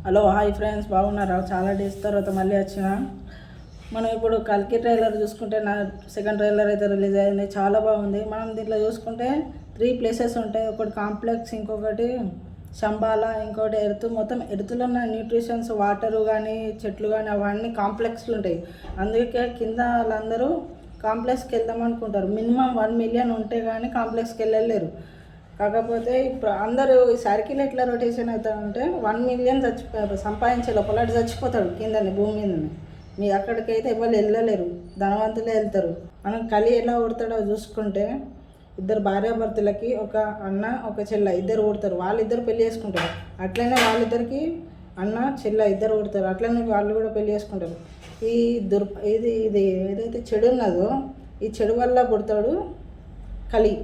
Hello hi friends, బాగున్నారా? చాలా days తర్వాత మళ్ళీ వచ్చిన. మనం ఇప్పుడు కల్కి ట్రైలర్ చూసుకుంటే సెకండ్ ట్రైలర్ అయితే రిలీజ్ అయింది. చాలా బాగుంది. మనం దీంట్లో చూసుకుంటే 3 ప్లేసెస్ ఉంటాయి. ఒకటి కాంప్లెక్స్, ఇంకొకటి శంబాల, ఇంకోటి ఎర్త్. మొత్తం ఎర్త్లో ఉన్న న్యూట్రిషన్స్, వాటరు కానీ చెట్లు కానీ అవన్నీ కాంప్లెక్స్లు ఉంటాయి. అందుకే కింద వాళ్ళందరూ కాంప్లెక్స్కి వెళ్దాం అనుకుంటారు. మినిమం 1 మిలియన్ ఉంటే కానీ కాంప్లెక్స్కి వెళ్ళలేరు. కాకపోతే ఇప్పుడు అందరూ ఈ సర్కిల్ ఎట్లా రొటేషన్ అవుతాడంటే 1 మిలియన్ సంపాదించే లోపల చచ్చిపోతాడు కిందని, భూమి మీదని. మీ అక్కడికైతే ఎవరు వెళ్ళలేరు, ధనవంతులే వెళ్తారు. మనం కలి ఎలా ఊడతాడో చూసుకుంటే, ఇద్దరు భార్యాభర్తలకి ఒక అన్న ఒక చెల్ల ఇద్దరు ఊడతారు. వాళ్ళిద్దరు పెళ్లి చేసుకుంటారు. అట్లనే వాళ్ళిద్దరికి అన్న చెల్ల ఇద్దరు ఊడతారు. అట్లనే వాళ్ళు కూడా పెళ్లి చేసుకుంటారు. ఈ ఇది ఇది ఏదైతే చెడు ఉన్నదో, ఈ చెడు వల్ల పుడతాడు కలి.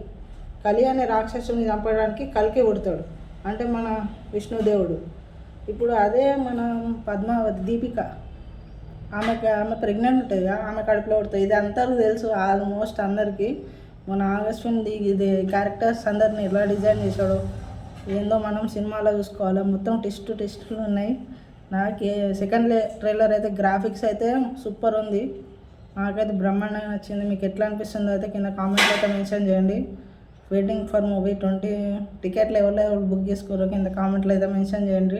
కలి అనే రాక్షసుని చంపడానికి కల్కి పుడతాడు, అంటే మన విష్ణుదేవుడు. ఇప్పుడు అదే మన పద్మావతి దీపిక, ఆమె ప్రెగ్నెంట్ ఉంటుంది కదా, ఆమె కడుపులో పుడుతుంది. ఇది అందరూ తెలుసు, ఆల్మోస్ట్ అందరికీ. మన అశ్విన్ ఇది క్యారెక్టర్స్ అందరిని ఎలా డిజైన్ చేశాడో ఏందో మనం సినిమాలో చూసుకోవాలి. మొత్తం టెస్టులు ఉన్నాయి. నాకు సెకండ్ ట్రైలర్ అయితే గ్రాఫిక్స్ అయితే సూపర్ ఉంది. నాకైతే బ్రహ్మాండంగా నచ్చింది. మీకు ఎట్లా అనిపిస్తుందో అయితే కింద కామెంట్లో అయితే మెన్షన్ చేయండి. వెయిటింగ్ ఫర్ మూవీ 20 టికెట్లు ఎవరు బుక్ చేసుకోరు కింద కామెంట్లో అయితే మెన్షన్ చేయండి.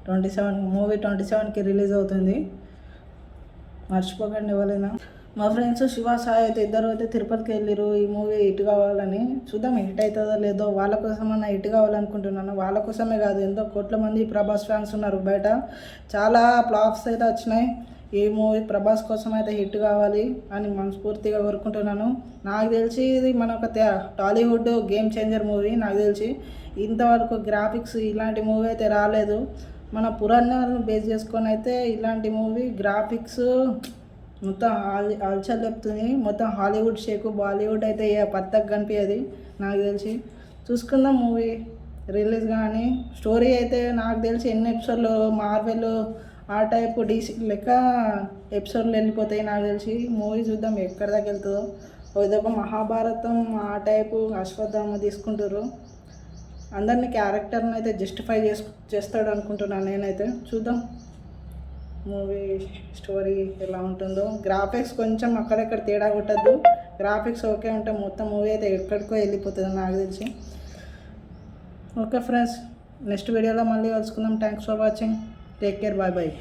27 మూవీ 27కి రిలీజ్ అవుతుంది, మర్చిపోకండి ఎవరైనా. మా ఫ్రెండ్స్ శివ సాయి అయితే ఇద్దరు అయితే తిరుపతికి వెళ్ళిరు ఈ మూవీ హిట్ కావాలని. చూద్దాం హిట్ అవుతుందో లేదో. వాళ్ళ కోసమన్నా హిట్ కావాలనుకుంటున్నాను. వాళ్ళ కోసమే కాదు, ఎంతో కోట్ల మంది ప్రభాస్ ఫ్యాన్స్ ఉన్నారు బయట. చాలా ఫ్లాప్స్ అయితే వచ్చినాయి. ఈ మూవీ ప్రభాస్ కోసం అయితే హిట్ కావాలి అని మనస్ఫూర్తిగా కోరుకుంటున్నాను. నాకు తెలిసి ఇది మన ఒక టాలీవుడ్ గేమ్ చేంజర్ మూవీ. నాకు తెలిసి ఇంతవరకు గ్రాఫిక్స్ ఇలాంటి మూవీ అయితే రాలేదు. మన పురాణాలను బేస్ చేసుకొని అయితే ఇలాంటి మూవీ గ్రాఫిక్స్ మొత్తం హల్చల్ చెప్తుంది. మొత్తం హాలీవుడ్ షేకు, బాలీవుడ్ అయితే పత్తకు కనిపించేది నాకు తెలిసి. చూసుకుందాం మూవీ రిలీజ్ కానీ. స్టోరీ అయితే నాకు తెలిసి ఎన్ని ఎపిసోడ్లు మార్వెల్ ఆ టైపు డీసీ లెక్క ఎపిసోడ్లు వెళ్ళిపోతాయి నాకు తెలిసి. మూవీ చూద్దాం ఎక్కడి దాకా వెళ్తుందో. ఇదొక మహాభారతం ఆ టైపు అశ్వత్థామ తీసుకుంటారు. అందరినీ క్యారెక్టర్ని అయితే జస్టిఫై చేస్తాడు అనుకుంటున్నాను నేనైతే. చూద్దాం మూవీ స్టోరీ ఎలా ఉంటుందో. గ్రాఫిక్స్ కొంచెం అక్కడెక్కడ తేడా కొట్టద్దు. గ్రాఫిక్స్ ఓకే ఉంటే మొత్తం మూవీ అయితే ఎక్కడికో వెళ్ళిపోతుంది నాకు తెలిసి. ఓకే ఫ్రెండ్స్, నెక్స్ట్ వీడియోలో మళ్ళీ కలుసుకుందాం. Thanks for watching. Take care. Bye bye.